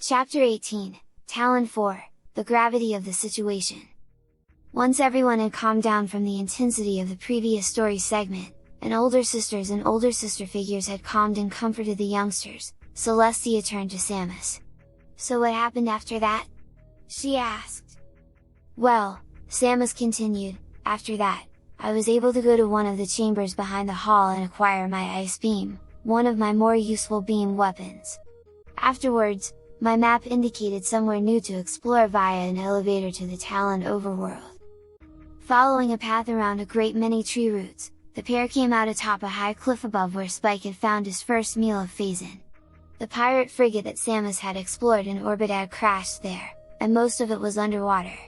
Chapter 18, Tallon 4, The Gravity of the Situation. Once everyone had calmed down from the intensity of the previous story segment, and older sisters and older sister figures had calmed and comforted the youngsters, Celestia turned to Samus. "So what happened after that?" she asked. "Well," Samus continued, "after that, I was able to go to one of the chambers behind the hall and acquire my ice beam, one of my more useful beam weapons. Afterwards, my map indicated somewhere new to explore via an elevator to the Tallon overworld. Following a path around a great many tree roots, the pair came out atop a high cliff above where Spike had found his first meal of phase-in. The pirate frigate that Samus had explored in orbit had crashed there, and most of it was underwater.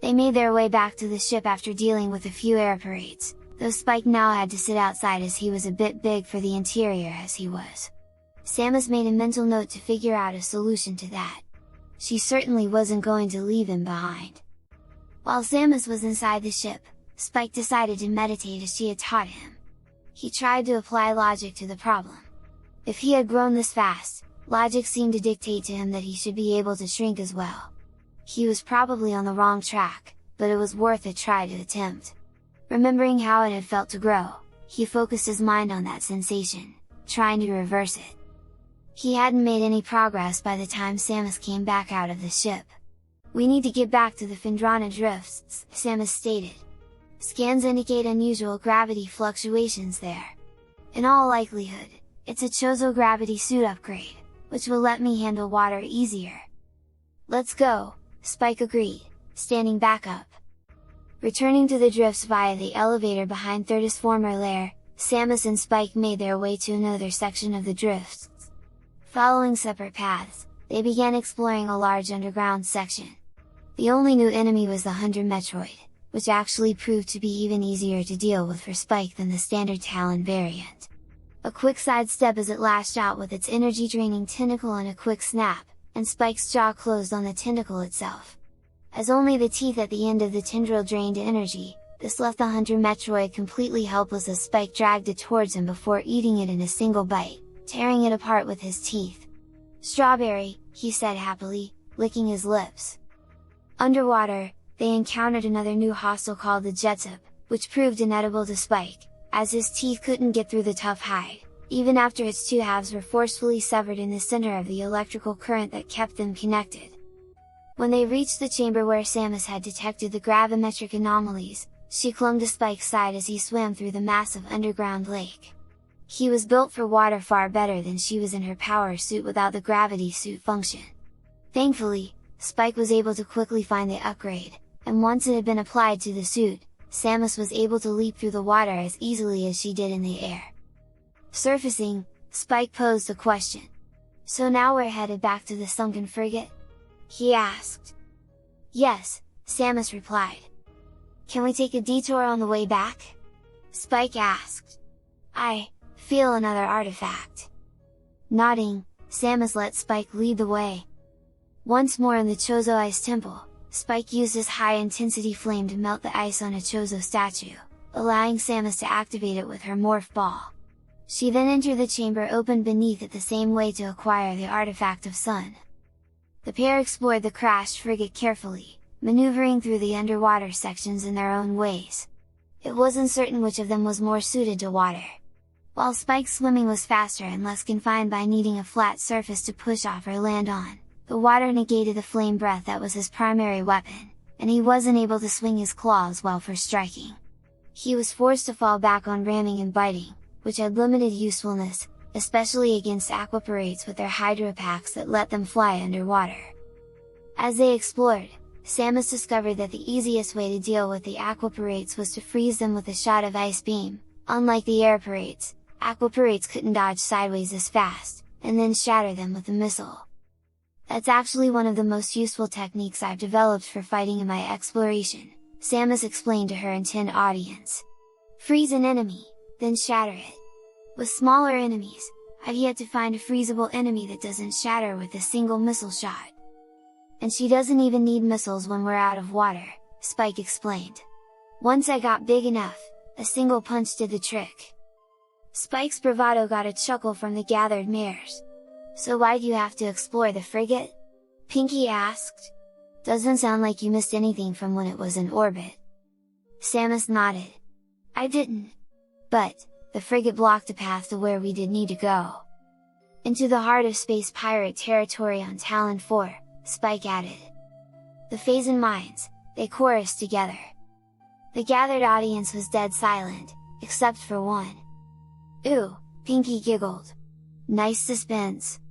They made their way back to the ship after dealing with a few air parades, though Spike now had to sit outside as he was a bit big for the interior as he was. Samus made a mental note to figure out a solution to that. She certainly wasn't going to leave him behind. While Samus was inside the ship, Spike decided to meditate as she had taught him. He tried to apply logic to the problem. If he had grown this fast, logic seemed to dictate to him that he should be able to shrink as well. He was probably on the wrong track, but it was worth a try to attempt. Remembering how it had felt to grow, he focused his mind on that sensation, trying to reverse it. He hadn't made any progress by the time Samus came back out of the ship. "We need to get back to the Phendrana drifts," Samus stated. "Scans indicate unusual gravity fluctuations there. In all likelihood, it's a Chozo gravity suit upgrade, which will let me handle water easier." "Let's go," Spike agreed, standing back up. Returning to the drifts via the elevator behind Thirda's former lair, Samus and Spike made their way to another section of the drifts. Following separate paths, they began exploring a large underground section. The only new enemy was the Hunter Metroid, which actually proved to be even easier to deal with for Spike than the standard Tallon variant. A quick sidestep as it lashed out with its energy-draining tentacle and a quick snap, and Spike's jaw closed on the tentacle itself. As only the teeth at the end of the tendril drained energy, this left the Hunter Metroid completely helpless as Spike dragged it towards him before eating it in a single bite, tearing it apart with his teeth. "Strawberry," he said happily, licking his lips. Underwater, they encountered another new hostile called the Jetsup, which proved inedible to Spike, as his teeth couldn't get through the tough hide, even after its two halves were forcefully severed in the center of the electrical current that kept them connected. When they reached the chamber where Samus had detected the gravimetric anomalies, she clung to Spike's side as he swam through the massive underground lake. He was built for water far better than she was in her power suit without the gravity suit function. Thankfully, Spike was able to quickly find the upgrade, and once it had been applied to the suit, Samus was able to leap through the water as easily as she did in the air. Surfacing, Spike posed a question. "So now we're headed back to the sunken frigate?" he asked. "Yes," Samus replied. "Can we take a detour on the way back?" Spike asked. "I feel another artifact." Nodding, Samus let Spike lead the way. Once more in the Chozo Ice Temple, Spike used his high-intensity flame to melt the ice on a Chozo statue, allowing Samus to activate it with her morph ball. She then entered the chamber opened beneath it the same way to acquire the artifact of Sun. The pair explored the crashed frigate carefully, maneuvering through the underwater sections in their own ways. It wasn't certain which of them was more suited to water. While Spike's swimming was faster and less confined by needing a flat surface to push off or land on, the water negated the flame breath that was his primary weapon, and he wasn't able to swing his claws well for striking. He was forced to fall back on ramming and biting, which had limited usefulness, especially against aquaparates with their hydro packs that let them fly underwater. As they explored, Samus discovered that the easiest way to deal with the aquaparates was to freeze them with a shot of ice beam. Unlike the air parades, aquaparates couldn't dodge sideways as fast, and then shatter them with a missile. "That's actually one of the most useful techniques I've developed for fighting in my exploration," Samus explained to her intent audience. "Freeze an enemy, then shatter it. With smaller enemies, I've yet to find a freezable enemy that doesn't shatter with a single missile shot." "And she doesn't even need missiles when we're out of water," Spike explained. "Once I got big enough, a single punch did the trick." Spike's bravado got a chuckle from the gathered mares. "So why'd you have to explore the frigate?" Pinky asked. Doesn't sound like you missed anything from when it was in orbit. Samus nodded. I didn't. But, the frigate blocked a path to where we did need to go. Into the heart of space pirate territory on Tallon 4, Spike added. The Phazon mines, they chorused together. The gathered audience was dead silent, except for one. Ooh, Pinky giggled. Nice suspense!